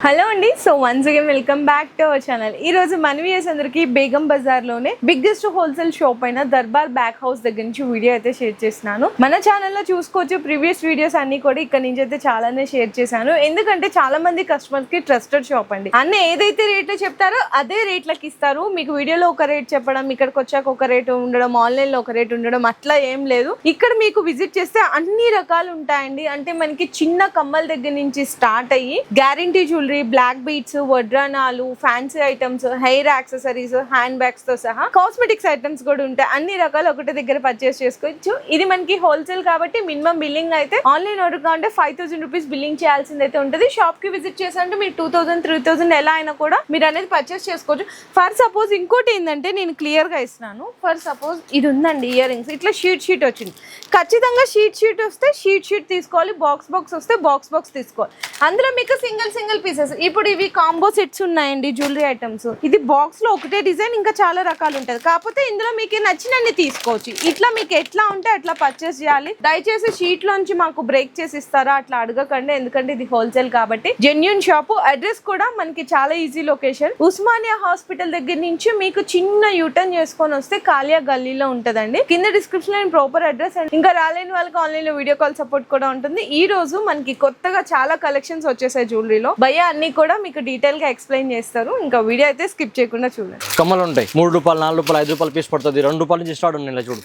Hello అండి. So once again welcome back to our channel. ఈ రోజు మన వ్యూయర్స్ అందరికి బేగం బజార్ లోనే బిగ్గెస్ట్ హోల్సేల్ షాప్ అయిన దర్బార్ బ్యాక్ హౌస్ దగ్గర నుంచి వీడియో అయితే షేర్ చేస్తున్నాను. మన ఛానల్లో చూసుకోవచ్చు, ప్రీవియస్ వీడియోస్ అన్ని కూడా ఇక్కడ నుంచి అయితే చాలానే షేర్ చేశాను. ఎందుకంటే చాలా మంది కస్టమర్స్ కి ట్రస్టెడ్ షాప్ అండి. అన్న ఏదైతే రేట్లు చెప్తారో అదే రేట్లకి ఇస్తారు. మీకు వీడియోలో ఒక రేట్ చెప్పడం, ఇక్కడికి వచ్చాక ఒక రేట్ ఉండడం, ఆన్లైన్ లో ఒక రేట్ ఉండడం అట్లా ఏం లేదు. ఇక్కడ మీకు విజిట్ చేస్తే అన్ని రకాలు ఉంటాయండి. అంటే మనకి చిన్న కమ్మల దగ్గర నుంచి స్టార్ట్ అయ్యి గ్యారంటీ జ్యువెలరీ, బ్లాక్ బీట్స్, వడ్రానాలు, fancy items, hair accessories, hand bags తో సహా కాస్మెటిక్స్ ఐటమ్స్ కూడా ఉంటాయి. అన్ని రకాలు ఒకటి దగ్గర పర్చేస్ చేసుకోవచ్చు. ఇది మనకి హోల్సేల్ కాబట్టి మినిమం బిల్లింగ్ అయితే ఆన్లైన్ ఆర్డర్ కావాలంటే 5000 రూపీస్ బిల్లింగ్ చేయాల్సింది అయితే ఉంటుంది. షాప్ కి విజిట్ చేసారంటే మీరు 2000, 3000 ఎలా అయినా కూడా మీరు అనేది పర్చేస్ చేసుకోవచ్చు. ఫర్ సపోజ్ ఇంకోటి ఏంటంటే నేను క్లియర్ గా ఇస్తున్నాను. ఫర్ సపోజ్ ఇది ఉందండి, ఇయర్ రింగ్స్ ఇట్లా షీట్ వచ్చింది. ఖచ్చితంగా షీట్ వస్తే షీట్ తీసుకోవాలి. బాక్స్ వస్తే బాక్స్ తీసుకోవాలి. అందులో మీకు సింగిల్ పీసెస్. ఇప్పుడు ఇవి కాంబో సెట్స్ ఉన్నాయండి, జ్యువెలరీ ఐటమ్స్. ఇది బాక్స్ లో ఒకటే డిజైన్, ఇంకా చాలా రకాలు ఉంటుంది. కాకపోతే ఇందులో మీకు నచ్చినన్ని తీసుకోవచ్చు. ఇట్లా మీకు ఎట్లా ఉంటే అట్లా పర్చేస్ చేయాలి. దయచేసి షీట్ లోంచి మాకు బ్రేక్ చేసి ఇస్తారా అట్లా అడగకండి. ఎందుకంటే ఇది హోల్సేల్ కాబట్టి. Genuine shop. అడ్రస్ కూడా మనకి చాలా ఈజీ లొకేషన్. ఉస్మానియా హాస్పిటల్ దగ్గర నుంచి మీకు చిన్న యూటర్న్ చేసుకొని వస్తే కాలియా గల్లీలో ఉంటదండి. కింద డిస్క్రిప్షన్ లో ప్రాపర్ అడ్రస్ అండ్ ఇంకా రాలేని వాళ్ళకి ఆన్లైన్ లో వీడియో కాల్ సపోర్ట్ కూడా ఉంటుంది. ఈ రోజు మనకి కొత్తగా చాలా కలెక్షన్స్ వచ్చేసాయి జ్యువెలరీలో. భయ్యా అన్ని కూడా మీకు డీటెయిల్ గా ఎక్స్ప్లెయిన్ చేస్తారు. ఇంకా వీడియో అయితే స్కిప్ చేయకుండా చూడండి. కమ్మలు ఉంటాయి. 3 రూపాయలు, 4 రూపాయలు, 5 రూపాయలు పీస్ పడుతుంది. 2 రూపాయల నుంచి స్టార్ట్ ఉన్నాయి. ఇలా చూడు,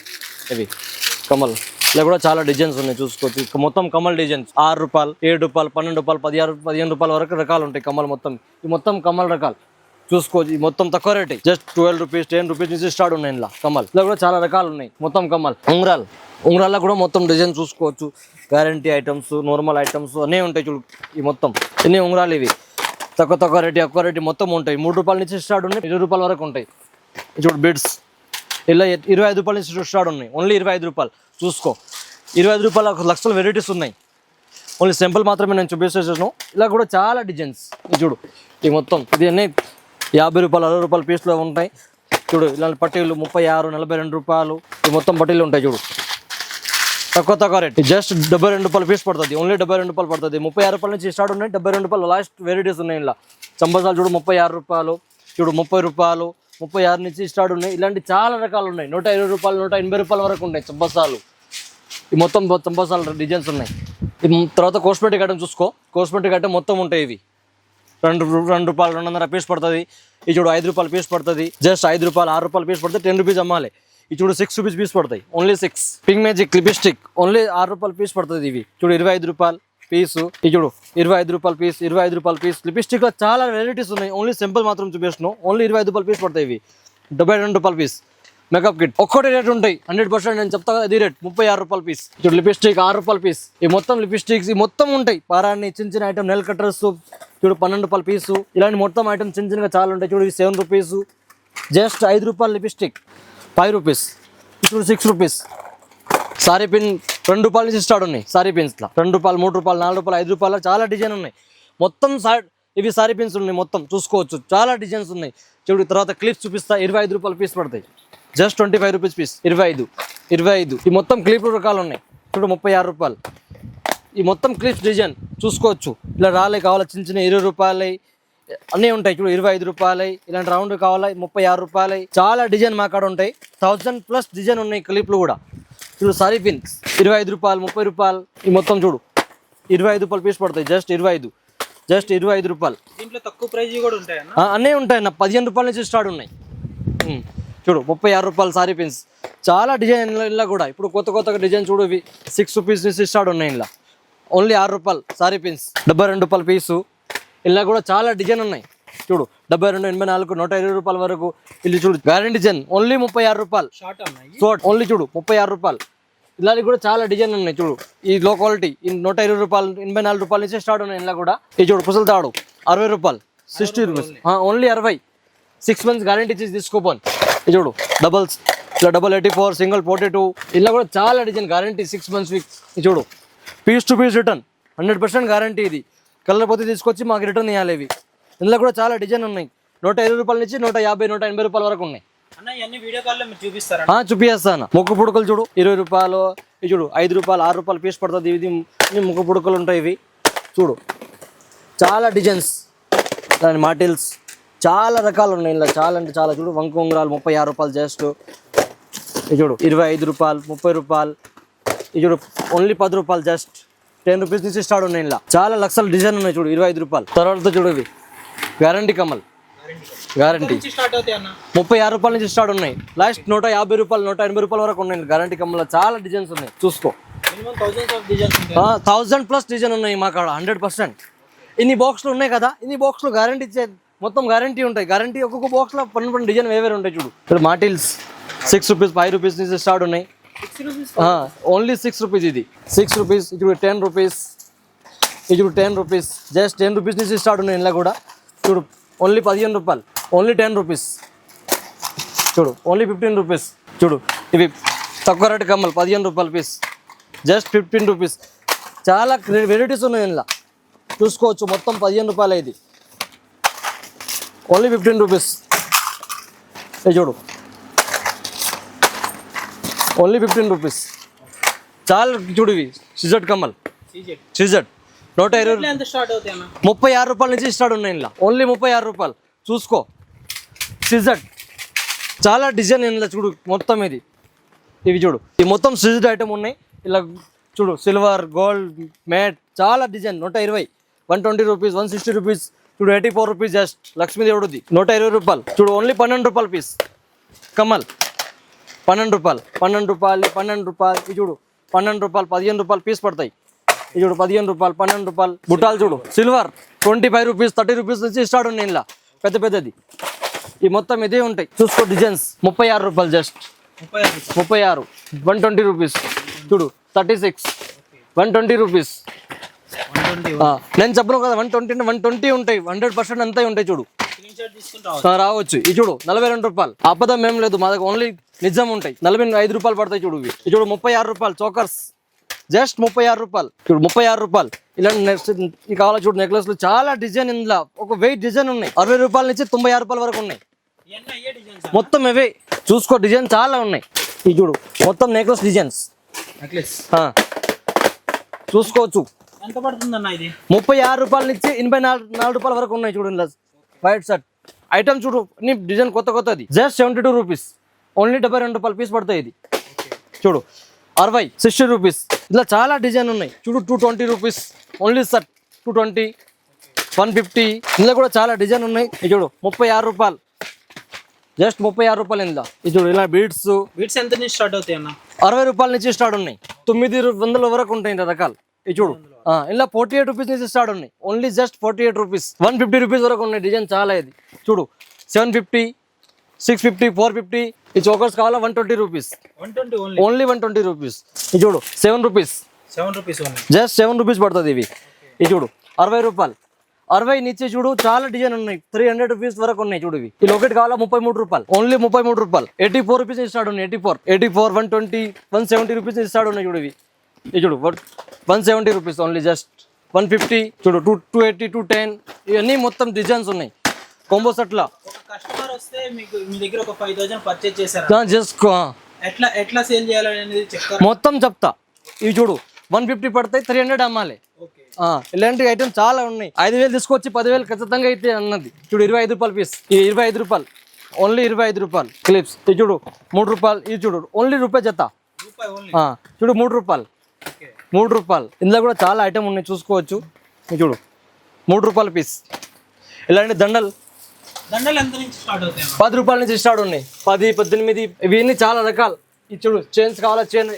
ఇవి కమ్మలు. ఇలా కూడా చాలా డిజైన్స్ ఉన్నాయి, చూసుకోవచ్చు. మొత్తం కమ్మల్ డిజైన్స్ 6 రూపాయలు, 7 రూపాయలు, 12 రూపాయలు, 16, 15 రూపాయల వరకు రకాలు ఉంటాయి కమ్మలు. మొత్తం ఈ మొత్తం కమ్మల రకాలు చూసుకోవచ్చు. మొత్తం తక్కువ రేట్, జస్ట్ 12 రూపీస్, 10 రూపీస్ నుంచి స్టార్ట్ ఉన్నాయి. ఇలా కమ్మలు ఇలా కూడా చాలా రకాలు ఉన్నాయి. మొత్తం కమ్మలు. ఉంగరాల్లో కూడా మొత్తం డిజైన్ చూసుకోవచ్చు. గ్యారంటీ ఐటమ్స్, నార్మల్ ఐటమ్స్ అన్నీ ఉంటాయి. చూడు, ఈ మొత్తం ఎన్ని ఉంగరాలు. ఇవి తక్కువ రేటు, ఎక్కువ రేటు మొత్తం ఉంటాయి. 3 రూపాయల నుంచి స్టార్ట్ ఉన్నాయి, 20 రూపాయల వరకు ఉంటాయి. చూడు, బిడ్స్ ఇలా 25 రూపాయల నుంచి స్టార్ట్ ఉన్నాయి. ఓన్లీ 25 రూపాయలు. చూసుకో, 25 రూపాయల లక్షల వెరైటీస్ ఉన్నాయి. ఓన్లీ సింపుల్ మాత్రమే నేను చూపిస్తున్నాను. ఇలా కూడా చాలా డిజైన్స్. చూడు, ఈ మొత్తం ఇది అన్నీ 50 రూపాయలు, 60 రూపాయల పీస్లో ఉంటాయి. చూడు, ఇలాంటి పట్టీలు 36, 42 రూపాయలు. ఈ మొత్తం పట్టీలు ఉంటాయి. చూడు, తక్కువ రేట్, జస్ట్ 72 రూపాయలు పీస్ పడుతుంది. ఓన్లీ 72 రూపాయలు పడుతుంది. 36 రూపాయల నుంచి స్టార్ట్ ఉన్నాయి. 72 రూపాయలు లాస్ట్ వెరైటీస్ ఉన్నాయి. ఇలా చంబసాలు చూడు, 36 రూపాయలు. చూడు, 30 రూపాయలు, 36 నుంచి స్టార్ట్ ఉన్నాయి. ఇలాంటి చాలా రకాలు ఉన్నాయి. 120 రూపాయలు, 180 రూపాయల వరకు ఉన్నాయి చంబసాలు. ఈ మొత్తం చంబసాలు డిజైన్స్ ఉన్నాయి. తర్వాత కాస్మెటిక్ ఐటమ్ చూసుకో. కాస్మెటిక్ ఐటమ్ మొత్తం ఉంటాయి. ఇవి 2 రూపాయలు, 2.5 పీస్ పడుతుంది. ఇది చూడు, 5 రూపాయలు పీస్ పడుతుంది. జస్ట్ 5 రూపాయలు, 6 రూపాయలు పీస్ పడుతుంది. 10 రూపీస్ అమ్మాలి. ఇది చూడు, 6 రూపీస్ పీస్ పడతాయి. Only 6. Pink magic lipstick only 6 రూపాయలు పీస్ పడుతుంది. ఇవి చూడు, 25 రూపాయలు పీసు. ఇది చూడు, 25 రూపాయలు పీస్, 25 రూపాయల పీస్. లిప్స్టిక్ లో చాలా వెరైటీస్ ఉన్నాయి. ఓన్లీ సింపుల్ మాత్రం చూపిస్తున్నాం. ఓన్లీ 25 రూపాయలు పీస్ పడతాయి. ఇవి 72 రూపాయల పీస్. మేకప్ కిట్ ఒక్కటి రేట్ ఉంటాయి. 100% నేను చెప్తా, ఇది రేట్ 36 రూపాయల పీస్. చూడు, లిప్స్టిక్ 6 రూపాయల పీస్. ఈ మొత్తం లిప్స్టిక్స్ ఈ మొత్తం ఉంటాయి. పారాన్ని చిన్న ఐటమ్, నెల్ కట్టర్స్ చూడు, 12 రూపాయల పీసు. ఇలాంటి మొత్తం ఐటమ్ చిన్నగా చాలా ఉంటాయి. చూడు, ఇవి 7 రూపీస్. జస్ట్ 5 రూపాయల లిప్స్టిక్ 5 రూపీస్. ఇప్పుడు 6 రూపీస్. సారీ పిన్ 2 రూపాయల నుంచి స్టార్ట్ ఉన్నాయి. సారీ పిన్స్లో 2 రూపాయలు, 3 రూపాయలు, 4 రూపాయలు, 5 రూపాయలు చాలా డిజైన్ ఉన్నాయి. మొత్తం ఇవి సారీ పిన్స్ ఉన్నాయి. మొత్తం చూసుకోవచ్చు, చాలా డిజైన్స్ ఉన్నాయి. చూడు, తర్వాత క్లిప్స్ చూపిస్తా. 25 రూపాయల పీస్ పడతాయి. Just 25 rupees piece. 25. ఈ మొత్తం క్లిప్ రకాలు ఉన్నాయి. చూడు, 36 రూపాయలు. ఈ మొత్తం క్లిప్స్ డిజైన్ చూసుకోవచ్చు. ఇలా రాలే కావాలి, చిన్న 20 రూపాయలు అన్నీ ఉంటాయి. చూడు, 25 రూపాయలు. ఇలాంటి రౌండ్ కావాలి, 36 రూపాయలు. చాలా డిజైన్ మా కాడ ఉంటాయి. 1000+ డిజైన్ ఉన్నాయి క్లిప్లు కూడా. చూడు, సారీ పిన్స్ 25 రూపాయలు, 30 రూపాయలు. ఈ మొత్తం చూడు, 25 రూపాయలు పీస్ పడతాయి. జస్ట్ 25 రూపాయలు. దీంట్లో తక్కువ ప్రైజ్ కూడా ఉంటాయి అన్నీ ఉంటాయి అన్న. 15 రూపాయల నుంచి స్టార్ట్ ఉన్నాయి. చూడు, 36 రూపాయలు సారీ పిన్స్. చాలా డిజైన్ ఇలా కూడా. ఇప్పుడు కొత్త డిజైన్ చూడు, ఇవి 6 రూపీస్ నుంచి స్టార్ట్ ఉన్నాయి. ఇలా ఓన్లీ 6 రూపాయలు సారీ పిన్స్. 72 రూపాయల పీసు. ఇలా కూడా చాలా డిజైన్ ఉన్నాయి. చూడు, 72, 84, 120 రూపాయల వరకు. ఇది చూడు, గ్యారెంటీ డిజైన్ ఓన్లీ 36 రూపాయలు. షార్ట్ ఓన్లీ చూడు, 36 రూపాయలు. ఇలాంటి కూడా చాలా డిజైన్ ఉన్నాయి. చూడు, ఈ లో క్వాలిటీ 120 రూపాయలు, 84 రూపాయల నుంచి స్టార్ట్ ఉన్నాయి. ఇలా కూడా ఇది చూడు, పుసలు తాడు 60 రూపాయలు, 60 రూపీస్. ఓన్లీ 60. 6 months గ్యారెంటీ ఇచ్చి తీసుకోపోను. ఇది చూడు, డబల్స్ ఇలా 84, సింగిల్ 42. ఇలా కూడా చాలా డిజైన్ గ్యారెంటీ 6 months. ఇది చూడు, piece to piece return 100% guarantee. ఇది కలర్ పోతే తీసుకొచ్చి మాకు రిటర్న్ ఇవ్వాలి. ఇవి ఇందులో కూడా చాలా డిజైన్ ఉన్నాయి. 120 రూపాయల నుంచి 150, 180 రూపాయల వరకు ఉన్నాయి. చూపిస్తాను. ముక్కు పుడకలు చూడు, 20 రూపాయలు. ఇది చూడు, 5 రూపాయలు, 6 రూపాయలు పీస్ పడుతుంది. ఇది ముక్కు పుడకలు ఉంటాయి. ఇవి చూడు, చాలా డిజైన్స్. దాని మాటిల్స్ చాలా రకాలు ఉన్నాయి ఇలా, చాలా అంటే చాలా. చూడు వంక ఉంగరాలు 36 రూపాయలు జస్ట్. ఇది చూడు 25 రూపాయలు, 30 రూపాయలు. ఇది చూడు ఓన్లీ 10 రూపాయలు జస్ట్. 10 రూపీస్ నుంచి స్టార్ట్ ఉన్నాయి ఇలా. చాలా లక్షల డిజైన్ ఉన్నాయి చూడు 25 రూపాయలు. తర్వాత చూడు ఇవి గ్యారంటీ కమ్మల్, గ్యారంటీ 36 రూపాయల నుంచి స్టార్ట్ ఉన్నాయి. లాస్ట్ 150 రూపాయలు 180 రూపాయల వరకు ఉన్నాయి గ్యారంటీ కమ్మల్లో. చాలా డిజైన్స్ ఉన్నాయి చూసుకో. 1000+ డిజైన్ ఉన్నాయి మా కాడ 100%. ఇన్ని బాక్స్లు ఉన్నాయి కదా, ఇన్ని బాక్స్లో గ్యారంటీ ఇచ్చే మొత్తం గ్యారంటీ ఉంటాయి. గ్యారంటీ ఒక్కొక్క బాక్స్లో పన్ను డిజైన్ వేరే ఉంటాయి చూడు. ఇక్కడ మాటిల్స్ 6 రూపీస్ 5 రూపీస్ నుంచి స్టార్ట్ ఉన్నాయి. Only 6 rupees. ఇది 6 రూపీస్. ఇది 10 రూపీస్. ఇది 10 రూపీస్ జస్ట్. 10 రూపీస్ నుంచి స్టార్ట్ ఉన్నాయి ఇలా కూడా. చూడు ఓన్లీ 15 రూపాయలు, ఓన్లీ 10 రూపీస్. చూడు ఓన్లీ 15 రూపీస్. చూడు ఇవి తక్కువ రేటు కమ్మలు 15 రూపాయల పీస్ జస్ట్ 15 రూపీస్. చాలా వెరైటీస్ ఉన్నాయి ఇలా చూసుకోవచ్చు. మొత్తం 15 రూపాయలు. ఇది ఓన్లీ 15 రూపీస్. ఇది చూడు ఓన్లీ 15 రూపీస్. చాలా చూడు ఇవి సిజెడ్ కమ్మల్, సిజెడ్ 36 రూపాయల నుంచి స్టార్ట్ ఉన్నాయి ఇలా. ఓన్లీ 36 రూపాయలు చూసుకో. సిజెడ్ చాలా డిజైన్ ఇలా చూడు మొత్తం. ఇది ఇవి చూడు ఈ మొత్తం సిజెడ్ ఐటమ్ ఉన్నాయి ఇలా చూడు. సిల్వర్, గోల్డ్, మ్యాట్ చాలా డిజైన్. 120, 120 rupees, 160 rupees. చూడు 84 రూపీస్ జస్ట్. లక్ష్మీదేవుడిది 120 రూపాయలు. చూడు ఓన్లీ 12 రూపాయల పీస్ కమ్మల్. 12 రూపాయలు, 12 రూపాయలు, 12 రూపాయలు. ఇది చూడు 12 రూపాయలు, 15 రూపాయలు పీస్ పడతాయి. ఇది చూడు 15 రూపాయలు, 12 రూపాయలు. బుట్టాలు చూడు సిల్వర్ 25 రూపీస్, 30 రూపీస్ నుంచి స్టార్ట్ ఉన్నాయి ఇలా పెద్ద పెద్దది. ఈ మొత్తం ఇదే ఉంటాయి చూసుకో. డిజైన్స్ 36 రూపాయలు జస్ట్. 36, 120 రూపీస్. చూడు 36, 120 రూపీస్. నేను చెప్పను కదా 120 ఉంటాయి. 100% అంతా ఉంటాయి చూడు. రావచ్చు. ఇది చూడు 42 రూపాయలు. ఆపదం ఏం లేదు మా దగ్గర, ఓన్లీ నిజం ఉంటాయి. 45 రూపాయలు పడతాయి చూడు. ఇది చూడు 36 రూపాయలు. చోకర్స్ జస్ట్ 36 రూపాయలు. చూడు 36 రూపాయలు. ఇలాంటి కావాలా చూడు నెక్లెస్లు చాలా డిజైన్ ఇందులో. ఒక వెయిట్ డిజైన్ ఉన్నాయి 60 రూపాయల నుంచి 96 రూపాయల వరకు ఉన్నాయి. మొత్తం ఇవే చూసుకో. డిజైన్ చాలా ఉన్నాయి. ఇది చూడు మొత్తం నెక్లెస్ డిజైన్స్ చూసుకోవచ్చు. ఎంత పడుతుందన్న ఇది? 36 రూపాయల నుంచి 84 రూపాయల వరకు ఉన్నాయి చూడు. ఇలా వైట్ షర్ట్ ఐటమ్ చూడు నీ డిజైన్ కొత్తది జస్ట్ 72 రూపీస్. ఓన్లీ 72 రూపాయలు పీస్ పడతాయి. ఇది చూడు 60, 60 రూపీస్. ఇలా చాలా డిజైన్ ఉన్నాయి చూడు. 220 రూపీస్ ఓన్లీ షర్ట్. 220, 150. ఇందులో కూడా చాలా డిజైన్ ఉన్నాయి. ఇది చూడు 36 రూపాయలు జస్ట్. 36 రూపాయలు ఇందులో. ఇది చూడు ఇలా బీడ్స్ ఎంత నుంచి స్టార్ట్ అవుతాయి అన్న? 60 రూపాయల నుంచి స్టార్ట్ ఉన్నాయి. 900 వరకు ఉంటాయి ఇంత రకాలు. ఇది చూడు ఇలా 48 రూపీస్ నుంచి స్టార్ట్ ఉన్నాయి. Only just 48 rupees. 150 రూపీస్ వరకు ఉన్నాయి డిజైన్ చాలా. ఇది చూడు 750, 650, 450. ఈ చోకర్స్ కావాలా 120 రూపీస్. Only 120 rupees. ఇది చూడు 7 రూపీస్. జస్ట్ 7 రూపీస్ పడుతుంది ఇవి. ఇది చూడు 60 రూపాయలు. 60 నుంచి చూడు చాలా డిజైన్ ఉన్నాయి. 300 రూపీస్ వరకు ఉన్నాయి చూడు. ఇవి ఇలా ఒకటి కావాలా 33 రూపాయలు. ఓన్లీ 33 రూపాయలు. 84 రూపీస్ నుంచి స్టార్ట్ ఉన్నాయి. 84, 120, 170 రూపీస్ నుంచి స్టార్ట్ ఉన్నాయి చూడు. ఇవి ఇది చూడు 170 రూపీస్ ఓన్లీ జస్ట్. 150 చూడు 280, 210. ఇవన్నీ మొత్తం డిజైన్స్ ఉన్నాయి. కాంబో సెట్లా కస్టమర్ వస్తే మీకు మీ దగ్గర ఒక 5000 పర్చేజ్ చేశారు జస్ట్ ఎట్లా సేల్ చేయాలనేది చెప్తారా? మొత్తం చెప్తా. ఇవి చూడు 150 పడతాయి, 300 అమ్మాలి. ఇలాంటి ఐటమ్ చాలా ఉన్నాయి. 5000 తీసుకొచ్చి 10,000 ఖచ్చితంగా అయితే అన్నది. చూడు 25 రూపాయలు పీస్. ఇది 25 రూపాయలు. ఓన్లీ 25 రూపాయలు క్లిప్స్. ఇది చూడు 3 రూపాయలు. ఇది చూడు ఓన్లీ రూపాయి జత. చూడు 3 రూపాయలు. 3 రూపాయలు. ఇందులో కూడా చాలా ఐటమ్ ఉన్నాయి చూసుకోవచ్చు. ఇది చూడు 3 రూపాయల పీస్. ఇలాంటి దండలు ఎంత నుంచి స్టార్ట్ అవుతాయి? 10 రూపాయల నుంచి స్టార్ట్ ఉన్నాయి. 10, 18. ఇవన్నీ చాలా రకాలు. ఇది చూడు చైన్స్ కావాలా చైన్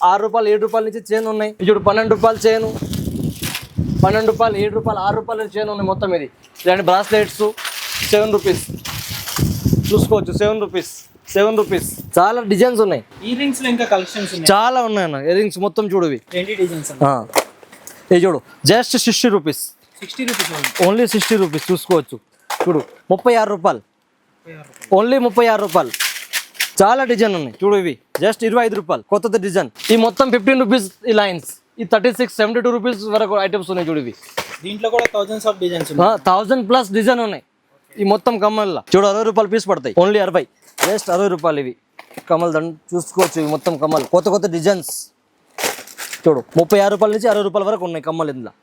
6 రూపాయలు, 7 రూపాయల నుంచి చైన్ ఉన్నాయి. ఇది చూడు 12 రూపాయలు చైన్, 12 రూపాయలు, 7 రూపాయలు, 6 రూపాయల చైన్ ఉన్నాయి మొత్తం. ఇది ఇలాంటి బ్రాస్లెట్స్ 7 రూపీస్ చూసుకోవచ్చు. 7 రూపీస్, 7 రూపీస్. చాలా డిజైన్స్ ఉన్నాయి. ఇయర్ రింగ్స్ లో ఇంకా కలెక్షన్స్ ఉన్నాయి. చాలా ఉన్నాయి అన్న. ఇయర్ రింగ్స్ మొత్తం చూడు. ఇవి 20 డిజైన్స్. ఇది చూడు just 60 rupees. 60 rupees only 60 rupees చూసుకోవచ్చు. చూడు 36 రూపాయలు. ఓన్లీ 36 రూపాయలు. చాలా డిజైన్ ఉన్నాయి చూడు. ఇవి జస్ట్ 25 రూపాయలు కొత్త డిజైన్. ఈ మొత్తం 15 రూపీస్. ఈ లైన్స్ ఈ 36, 72 రూపీస్ వరకు ఐటమ్స్ ఉన్నాయి చూడు. ఇవి దీంట్లో కూడా థౌసండ్స్ ఆఫ్ డిజైన్స్ ఉన్నాయి. 1000+ డిజైన్ ఉన్నాయి. ఈ మొత్తం కమ్మల్లో చూడు 60 రూపాయలు పీస్ పడతాయి. ఓన్లీ 60 జస్ట్ 60 రూపాయలు. ఇవి కమ్మలు దండ చూసుకోవచ్చు. ఇవి మొత్తం కమ్మలు కొత్త డిజైన్స్ చూడు. 36 రూపాయల నుంచి 60 రూపాయల వరకు ఉన్నాయి కమ్మలు ఇందులో.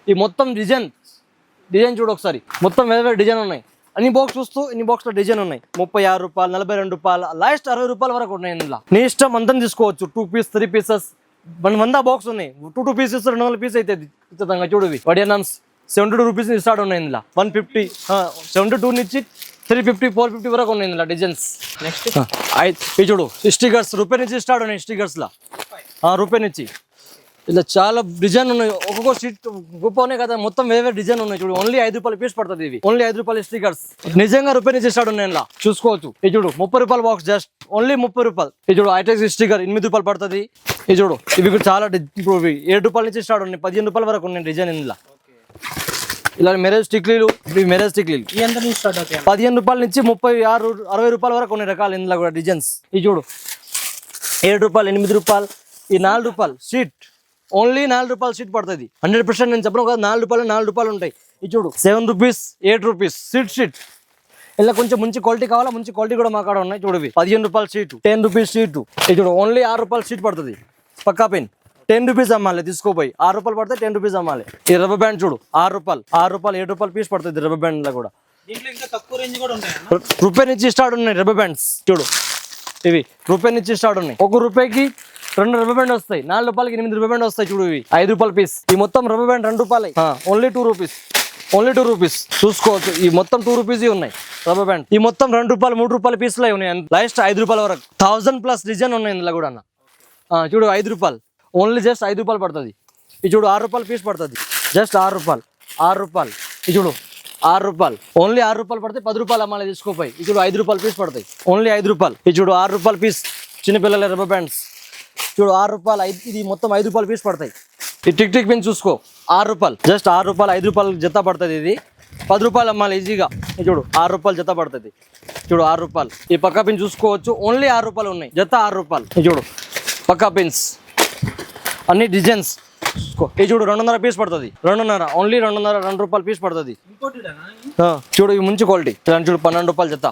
ఈ మొత్తం డిజైన్స్ డిజైన్ చూడు ఒకసారి, మొత్తం వేరే వేరే డిజైన్ ఉన్నాయి. అన్ని బాక్స్ చూస్తూ ఇన్ని బాక్స్లో డిజైన్ ఉన్నాయి. 36 రూపాయలు, 42 రూపాయలు, లాస్ట్ 60 రూపాయల వరకు ఉన్నాయి. ఇందులో నీ ఇష్టం అంతా తీసుకోవచ్చు. 2 పీస్ 3 పీసెస్ 100 బాక్స్ ఉన్నాయి. 2 పీసెస్ 200 పీస్ అవుతుంది. చూడు ఇవి వడియానమ్స్ 72 రూపీస్ స్టార్ట్ ఉన్నాయి. ఇందులో 150 72 నుంచి 350 450 వరకు ఉన్నాయి. ఇందులో డిజైన్స్. నెక్స్ట్ ఇది చూడు స్టిక్కర్స్ రూపాయి నుంచి స్టార్ట్ ఉన్నాయి. స్టిక్కర్స్లో రూపాయి నుంచి ఇలా చాలా డిజైన్ ఉన్నాయి. ఒక్కొక్క షీట్ గొప్ప ఉన్నాయి కదా, మొత్తం వేరే డిజైన్ ఉన్నాయి. చూడు ఓన్లీ 5 రూపాయలు పీస్ పడుతుంది. ఇవి ఓన్లీ 5 రూపాయలు స్టిక్కర్స్. నిజంగా రూపాయి నుంచి స్టార్ట్ ఉన్నాయి. ఇలా చూసుకోవచ్చు. ఇది చూడు 30 రూపాయలు బాక్స్, జస్ట్ ఓన్లీ 30 రూపాయలు. ఇది చూడు హైటెక్ స్టిక్కర్ 8 రూపాయలు పడుతుంది. ఇది చూడు ఇవి కూడా చాలా 7 రూపాయల నుంచి స్టార్ట్ ఉన్నాయి. 15 రూపాయల వరకు ఉన్నాయి డిజైన్. ఇందులో ఇలా మ్యారేజ్ స్టిక్లీలు, మ్యారేజ్ స్టిక్లీలు ఈ ఎంత నుంచి స్టార్ట్ అవుతాయి? 15 రూపాయల నుంచి 36 60 రూపాయల వరకు ఉన్నాయి రకాలు. ఇందులో కూడా డిజైన్స్. ఇది చూడు 7 రూపాయలు, 8 రూపాయలు, ఈ 4 రూపాయలు షీట్, ఓన్లీ 4 రూపాయలు షీట్ పడుతుంది. 100% నేను చెప్పను కదా, 4 రూపాయలు ఉంటాయి. ఇది చూడు 7 రూపీస్ 8 రూపీస్ షీట్. ఇలా కొంచెం మంచి క్వాలిటీ కావాలా, మంచి క్వాలిటీ కూడా మా కాడ ఉన్నాయి. చూడు 15 రూపాయల షీట్, 10 రూపీస్ షీట్. ఇది చూడు ఓన్లీ 6 రూపాయలు షీట్ పడుతుంది. పక్కా పెన్ 10 రూపీస్ అమ్మాలి. తీసుకోపోయి 6 రూపాయలు పడితే 10 రూపీస్ అమ్మాలి. ఈ రబ్బర్ బ్యాండ్ చూడు 6 రూపాయలు, 7 రూపాయలు పీస్ పడుతుంది. రబ్బర్ బ్యాండ్ లో కూడా దీంట్లో ఇంకా తక్కువ రేంజ్ కూడా ఉంటాయి. రూపాయి నుంచి స్టార్ట్ ఉన్నాయి రబ్బర్ బ్యాండ్స్. చూడు ఇవి రూపాయి నుంచి స్టార్ట్ ఉన్నాయి. 1 రూపాయికి 2 రబ్బర్ బ్యాండ్ వస్తాయి. 4 రూపాయలకి 8 రబ్బర్ బ్యాండ్ వస్తాయి. చూడు ఇవి 5 రూపాయల పీస్. ఈ మొత్తం రబ్బర్ బ్యాండ్ 2 రూపాయలు, ఓన్లీ 2 రూపీస్. Only 2 rupees. చూసుకోవచ్చు. ఈ మొత్తం 2 రూపీస్ ఉన్నాయి రబ్బర్ బ్యాండ్. ఈ మొత్తం 2 రూపాయలు 3 రూపాయల పీస్లో ఉన్నాయి. లాస్ట్ 5 రూపాయల వరకు 1000+ డిజైన్ ఉన్నాయి ఇందులో కూడా. చూడు 5 రూపాయలు, ఓన్లీ జస్ట్ 5 రూపాయలు పడుతుంది. ఇది చూడు 6 రూపాయలు పీస్ పడుతుంది. జస్ట్ 6 రూపాయలు, 6 రూపాయలు. ఇది చూడు 6 రూపాయలు, ఓన్లీ 6 రూపాయలు పడితే 10 రూపాయలు అమ్మాలి. తీసుకోపోయి. ఇది చూడు 5 రూపాయలు పీస్ పడతాయి. ఓన్లీ 5 రూపాయలు. ఇది చూడు 6 రూపాయల పీస్ చిన్నపిల్లల రబ్బర్ బ్యాండ్స్. చూడు 6 రూపాయలు, ఇది మొత్తం 5 రూపాయలు పీస్ పడతాయి. ఈ టిక్ పిన్ చూసుకో 6 రూపాయలు, జస్ట్ 6 రూపాయలు, 5 రూపాయలు జత పడుతుంది. ఇది 10 రూపాయలు అమ్మాలి ఈజీగా. ఇది చూడు 6 రూపాయలు జత పడుతుంది. చూడు 6 రూపాయలు. ఈ పక్కా పిన్ చూసుకోవచ్చు. ఓన్లీ 6 రూపాయలు ఉన్నాయి. జత 6 రూపాయలు. ఇది చూడు పక్కా పిన్స్ అన్ని డిజైన్స్. ఇది చూడు 2.5 పీస్ పడుతుంది. 2.5 ఓన్లీ 2.5 రూపాయలు పీస్ పడుతుంది. చూడు ఇవి మంచి క్వాలిటీ. ఇలాంటి చూడు 12 రూపాయలు జత,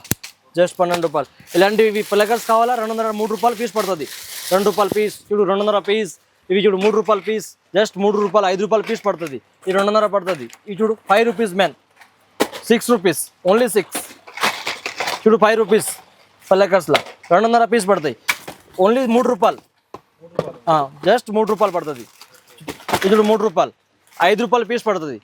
జస్ట్ 12 రూపాయలు. ఇలాంటివి ప్లగర్స్ కావాలా 2.5 3 రూపాయలు పీస్ పడుతుంది. 2 రూపాయల పీస్. చూడు 2.5 పీస్. ఇవి చూడు 3 రూపాయల పీస్, జస్ట్ 3 రూపాయలు 5 రూపాయలు పీస్ పడుతుంది. ఈ 2.5 పడుతుంది. ఇది చూడు 5 రూపీస్ మ్యాన్, 6 రూపీస్, ఓన్లీ 6. చూడు 5 రూపీస్ ప్లగర్స్లో 2.5 పీస్ పడతాయి. ఓన్లీ 3 రూపాయలు, జస్ట్ 3 రూపాయలు పడుతుంది. ఇది 3 రూపాయలు, 5 రూపాయలు పీస్ పడుతుంది.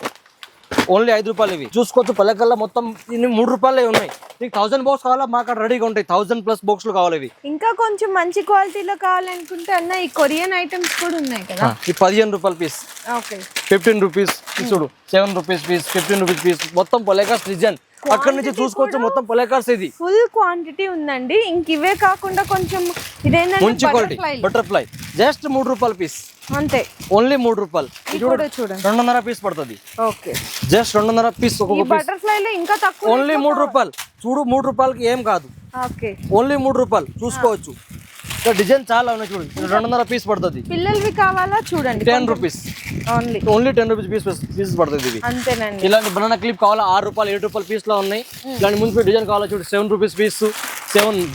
ఓన్లీ 5 రూపాయలు. ఇవి చూసుకోవచ్చు. పల్లెకల్లో మొత్తం ఇన్ని 3 రూపాయలే ఉన్నాయి. నీకు 1000 బాక్స్ కావాలా, మా అక్కడ రెడీగా ఉంటాయి. 1000+ బాక్స్లు కావాలి. ఇవి ఇంకా కొంచెం మంచి క్వాలిటీలో కావాలనుకుంటే అన్న ఈ కొరియన్ ఐటమ్స్ కూడా ఉన్నాయి కదా. ఈ 15 రూపాయల పీస్, ఓకే 15 రూపీస్. చూడు 7 రూపీస్ పీస్, 15 రూపీస్ పీస్. మొత్తం పొలేకాస్ డిజైన్ అక్కడ నుంచి చూసుకోవచ్చు. మొత్తం పొలేకాస్. ఇది ఫుల్ క్వాంటిటీ ఉందండి. ఇంక ఇవే కాకుండా కొంచెం ఇదేంటంటే మంచి క్వాలిటీ బటర్ఫ్లై, జస్ట్ 3 రూపాయల పీస్ అంతే. ఓన్లీ 3 రూపాయలు. చూడండి 2.5 పీస్ పడుతుంది. Okay just 2.5 piece. ఒక్కొక్క బటర్ఫ్లై లో ఇంకా తక్కువ. ఓన్లీ 3 రూపాయలు. చూడు 3 రూపాయలకి ఏం కాదు. ఓకే ఓన్లీ 3 రూపాయలు. చూసుకోవచ్చు. డిజైన్ చాలా ఉన్నాయి. చూడు 2.5 పీస్ పడుతుంది. పిల్లలవి కావాలా చూడండి 10 రూపీస్. ఓన్లీ 10 రూపీస్ పీస్ పడుతుంది. ఇది అంతేనండి. ఇలాంటి బనానా క్లిప్ కావాలా 6 రూపాయలు 7 రూపాయల పీస్ లో ఉన్నాయి. ఇలాంటి ముందు డిజైన్ కావాలా చూడు 7 రూపీస్ పీస్.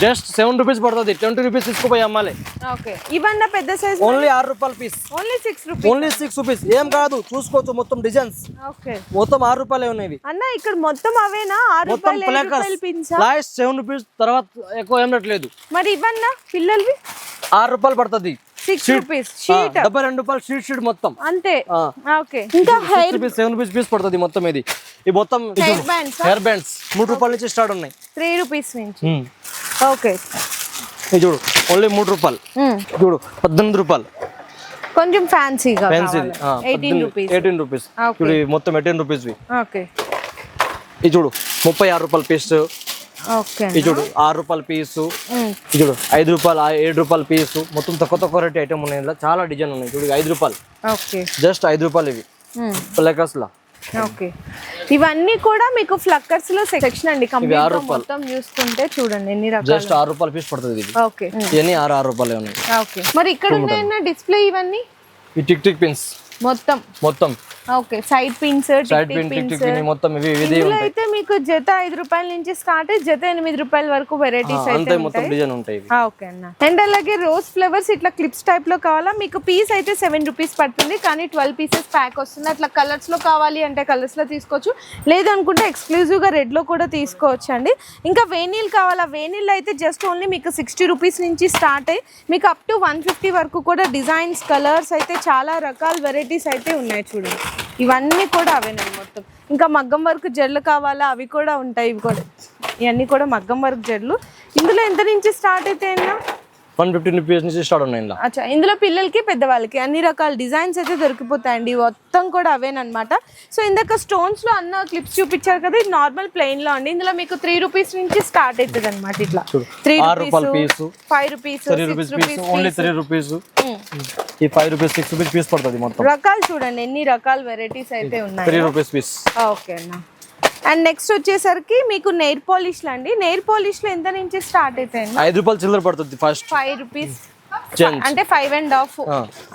జస్ట్ 7 రూపీస్ పడుతుంది. 20 రూపీస్ తీసుకుపోయి అమ్మాలి. ఓకే ఇవన్న పెద్ద సైజ్ ఓన్లీ 6 రూపాయల piece. Only 6 rupees. Only 6 rupees. ఏం కాదు. చూసుకోవచ్చు. మొత్తం డిజైన్స్ ఓకే మొత్తం 6 రూపాయలే ఉన్నాయి. అన్న ఇక్కడ మొత్తం అవేనా 6 మొత్తం రూపాయలు 7 రూపాయలు పిన్స్. లాస్ట్ 7 రూపీస్ తర్వాత ఎక్కువ ఏం రేట్లేదు. మరి ఇవన్న పిల్లలవి 6 రూపాయలు పడుతుంది. 6 రూపీస్ షీట్. 72 రూపాయలు షీట్ మొత్తం అంతే. ఓకే ఇంకా హెయిర్ 7 రూపీస్ పీస్ పడుతుంది మొత్తం. ఇది ఈ మొత్తం హెయిర్ బ్యాండ్స్. హెయిర్ బ్యాండ్స్ 3 రూపాయల నుంచి స్టార్ట్ ఉన్నాయి. 3 రూపీస్ నుంచి. ఓకే ఇది చూడు ఓన్లీ 3 రూపాయలు. చూడు 18 రూపాయలు. కొంచెం ఫ్యాన్సీగా ఫ్యాన్సీ 18 రూపీస్. 18 రూపీస్. చూడు మొత్తం 18 రూపీస్. ఓకే ఇది చూడు 36 రూపాయల పీస్. ఓకే ఇది చూడు 6 రూపాయల పీసు. ఇది చూడు 5 రూపాయలు 7 రూపాయల పీసు. మొత్తం తక్కువ రేట్ ఐటమ్ ఉన్నాయి. ఇందులో చాలా డిజైన్ ఉన్నాయి. చూడు 5 రూపాయలు. ఓకే జస్ట్ 5 రూపాయలు. ఇవి ప్లకర్స్ లా. ఓకే ఇవన్నీ కూడా మీకు ఫ్లక్కర్స్ లో సెక్షన్ అండి. కంప్లీట్ మొత్తం చూసుకుంటే చూడండి ఎన్ని రకాలు. జస్ట్ 6 రూపాయల పీస్ పడుతుంది. ఇది ఓకే ఇవన్నీ 6 రూపాయలే ఉన్నాయి. ఓకే మరి ఇక్కడ ఉన్నాయన్న డిస్ప్లే ఇవన్నీ ఈ టిక్ పిన్స్ మొత్తం okay side pins side pin tick tick pin మొత్తం ఇవి ఇందులో అయితే మీకు జత 5 రూపాయల నుంచి స్టార్ట్ అయ్యి జత 8 రూపాయల వరకు వెరైటీస్ అయితే అంతే మొత్తం డిజైన్ ఉంటాయి ఇవి. ఓకే అన్న. అండ్ అలాగే రోజ్ ఫ్లవర్స్ ఇట్లా క్లిప్స్ టైప్ లో కావాలా మీకు పీస్ అయితే 7 రూపీస్ పడుతుంది కానీ 12 పీసెస్ ప్యాక్ వస్తుంది. అట్లా కలర్స్ లో కావాలి అంటే కలర్స్ లో తీసుకోవచ్చు, లేదు అనుకుంటే ఎక్స్క్లూజివ్ గా రెడ్ లో కూడా తీసుకోవచ్చు అండి. ఇంకా వేనీల్ కావాలా, వేనీల్ అయితే జస్ట్ ఓన్లీ మీకు 60 రూపీస్ నుంచి స్టార్ట్ అయ్యి మీకు అప్ టు 150 వరకు కూడా డిజైన్స్ కలర్స్ అయితే చాలా రకాల వెరైటీస్ అయితే ఉన్నాయి చూడండి. ఇవన్నీ కూడా అవేనండి మొత్తం. ఇంకా మగ్గం వర్క్ జడ్లు కావాలా అవి కూడా ఉంటాయి. ఇవి కూడా ఇవన్నీ కూడా మగ్గం వర్క్ జడ్లు. ఇందులో ఎంత నుంచి స్టార్ట్ అయితే 150 రూపీస్ నుంచి స్టార్ట్ ఉన్నాయి ఇలా. అచ్చా, ఇందులో పిల్లలకి పెద్దవాళ్ళకి అన్ని రకాల డిజైన్స్ అయితే దొరికిపోతాయండి. మొత్తం కూడా అవేనమాట. సో ఇందాక స్టోన్స్ లో అన్న క్లిప్స్ చూపించారు కదా, ఇది నార్మల్ ప్లెయిన్ లో అండి. ఇందులో మీకు 3 రూపీస్ నుంచి స్టార్ట్ అవుతుంది అనమాట. ఇట్లా 3 rupees, 5 rupees, 6 rupees, only 3 rupees. ఈ 5 రూపీస్ 6 రూపీస్ పీస్ పడుతుంది మొత్తం. రకాలు చూడండి ఎన్ని రకాల వెరైటీస్ అయితే ఉన్నాయి. 3 రూపీస్ పీస్. ఓకే అన్న. అండ్ నెక్స్ట్ వచ్చేసరికి మీకు నెయిల్ పాలిష్ అండి. నెయిల్ పాలిష్ లో ఎంత నుంచి స్టార్ట్ అవుతాయి? 5 రూపాయలు చిల్లర పడుతుంది ఫస్ట్. 5 రూపీస్ చేంజ్ అంటే 5.5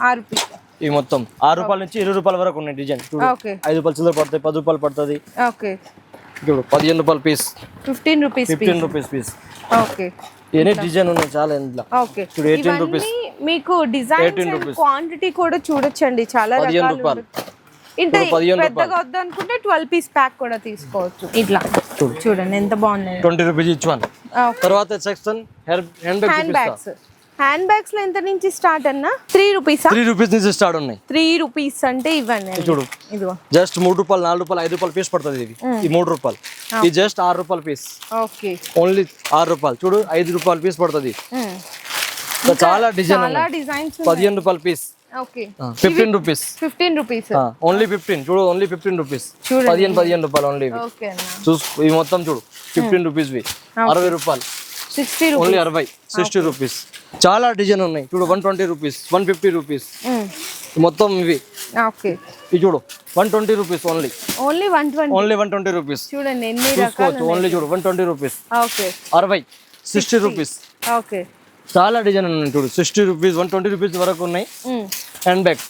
6 రూపీస్. ఈ మొత్తం 6 రూపాయల నుంచి 20 రూపాయల వరకు ఉన్నాయి డిజైన్. ఓకే 5 రూపాయలు చిల్లర పడుతుంది, 10 రూపాయలు పడుతుంది. ఓకే ఇప్పుడు 15 రూపాయల piece, 15 rupees 15 rupees piece. Okay ఎన్ని డిజైన్ ఉన్నాయి చాలా ఇందులో. ఓకే ఇప్పుడు 18 రూపీస్. మీకు డిజైన్ క్వాంటిటీ కూడా చూడొచ్చండి చాలా 15 రకాలు. రూపాయలు. ఇంత పెద్దగా వద్దు అనుకుంటే 12 పీస్ ప్యాక్ కూడా తీసుకోవచ్చు. ఇట్లా చూడండి ఎంత బాగున్నాయి. 20 రూపీస్ ఈచ్ వన్. తర్వాత section hand bags. Hand bags లో ఎంత నుంచి స్టార్ట్ అన్న? 3 రూపీసా? 3 రూపీస్ నుంచి స్టార్ట్ ఉన్నాయి. 3 రూపీస్ అంటే ఇవ్వండి చూడు, ఇదిగో జస్ట్ 3 రూపాయలు, 4 రూపాయలు, 5 రూపాయలు పీస్ పడుతుంది. ఇది ఈ 3 రూపాయలు, ఇది జస్ట్ 6 రూపాయల పీస్. ఓకే ఓన్లీ 6 రూపాయలు. చూడు 5 రూపాయల పీస్ పడుతుంది. చాలా డిజైన్, చాలా డిజైన్స్. 15 రూపాయల piece. Okay 15 rupees. 15 rupees only 15. చూడు ఓన్లీ 15 రూపీస్. 15 రూపాయలు ఓన్లీ. ఓకే అన్న. చూసుకో ఇవి మొత్తం చూడు 15 రూపీస్. 60 రూపాయలు, 60 ఓన్లీ 60, 60 రూపీస్. చాలా డిజైన్ ఉన్నాయి. చూడు 120 రూపీస్, 150 రూపీస్ మొత్తం ఇవి. ఓకే ఇది చూడు 120 rupees only. Only 120. Only 120 rupees. చూడండి ఎన్ని చూసుకోవచ్చు. ఓన్లీ చూడు 120 రూపీస్. Okay 60, 60 rupees. ఓకే చాలా డిజైన్ ఉన్నాయి. చూడు 60 రూపీస్, 120 రూపీస్ వరకు ఉన్నాయి. Hand bag.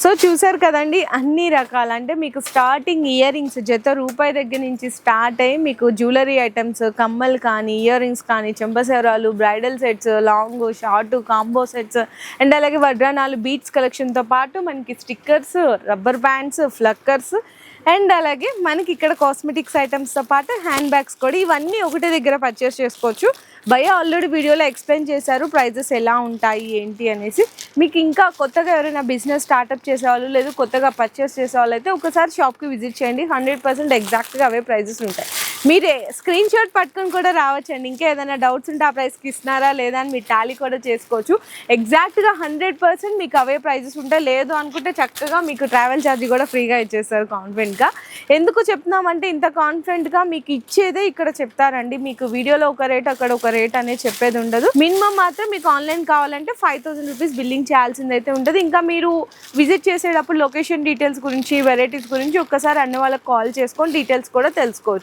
సో చూసారు కదండి అన్ని రకాల, అంటే మీకు స్టార్టింగ్ ఇయర్ రింగ్స్ జత రూపాయి దగ్గర నుంచి స్టార్ట్ అయ్యి మీకు జ్యువెలరీ ఐటమ్స్, కమ్మలు కానీ, ఇయర్ రింగ్స్ కానీ, చెంపసేవరాలు, bridal sets, long short combo sets, and అలాగే వడ్రానాలు, బీట్స్ కలెక్షన్తో పాటు మనకి స్టిక్కర్స్, రబ్బర్ బ్యాండ్స్, ఫ్లక్కర్స్, అండ్ అలాగే మనకి ఇక్కడ కాస్మెటిక్స్ ఐటమ్స్తో పాటు హ్యాండ్ బ్యాగ్స్ కూడా, ఇవన్నీ ఒకటే దగ్గర పర్చేస్ చేసుకోవచ్చు. భయ ఆల్రెడీ వీడియోలో ఎక్స్ప్లెయిన్ చేశారు ప్రైజెస్ ఎలా ఉంటాయి ఏంటి అనేసి. మీకు ఇంకా కొత్తగా ఎవరైనా బిజినెస్ స్టార్ట్అప్ చేసేవాళ్ళు లేదు కొత్తగా పర్చేస్ చేసేవాళ్ళు అయితే ఒకసారి షాప్కి విజిట్ చేయండి. 100% ఎగ్జాక్ట్గా అవే ప్రైజెస్ ఉంటాయి. మీరే స్క్రీన్ షాట్ పట్టుకొని కూడా రావచ్చండి. ఇంకా ఏదైనా డౌట్స్ ఉంటే ఆ ప్రైస్కి ఇస్తున్నారా లేదా అని మీరు టాలీ కూడా చేసుకోవచ్చు. ఎగ్జాక్ట్గా 100% మీకు అవే ప్రైజెస్ ఉంటాయి. లేదు అనుకుంటే చక్కగా మీకు ట్రావెల్ ఛార్జ్ కూడా ఫ్రీగా ఇచ్చేస్తారు కాన్ఫిడెంట్గా. ఎందుకు చెప్తున్నామంటే ఇంత కాన్ఫిడెంట్గా మీకు ఇచ్చేదే ఇక్కడ చెప్తారండి. మీకు వీడియోలో ఒక రేట్ అక్కడ ఒక రేట్ అనేది చెప్పేది ఉండదు. మినిమం మాత్రం మీకు ఆన్లైన్ కావాలంటే 5000 రూపీస్ బిల్లింగ్ చేయాల్సింది అయితే ఉంటుంది. ఇంకా మీరు విజిట్ చేసేటప్పుడు లొకేషన్ డీటెయిల్స్ గురించి, వెరైటీస్ గురించి ఒక్కసారి అన్న వాళ్ళకి కాల్ చేసుకొని డీటెయిల్స్ కూడా తెలుసుకోవచ్చు.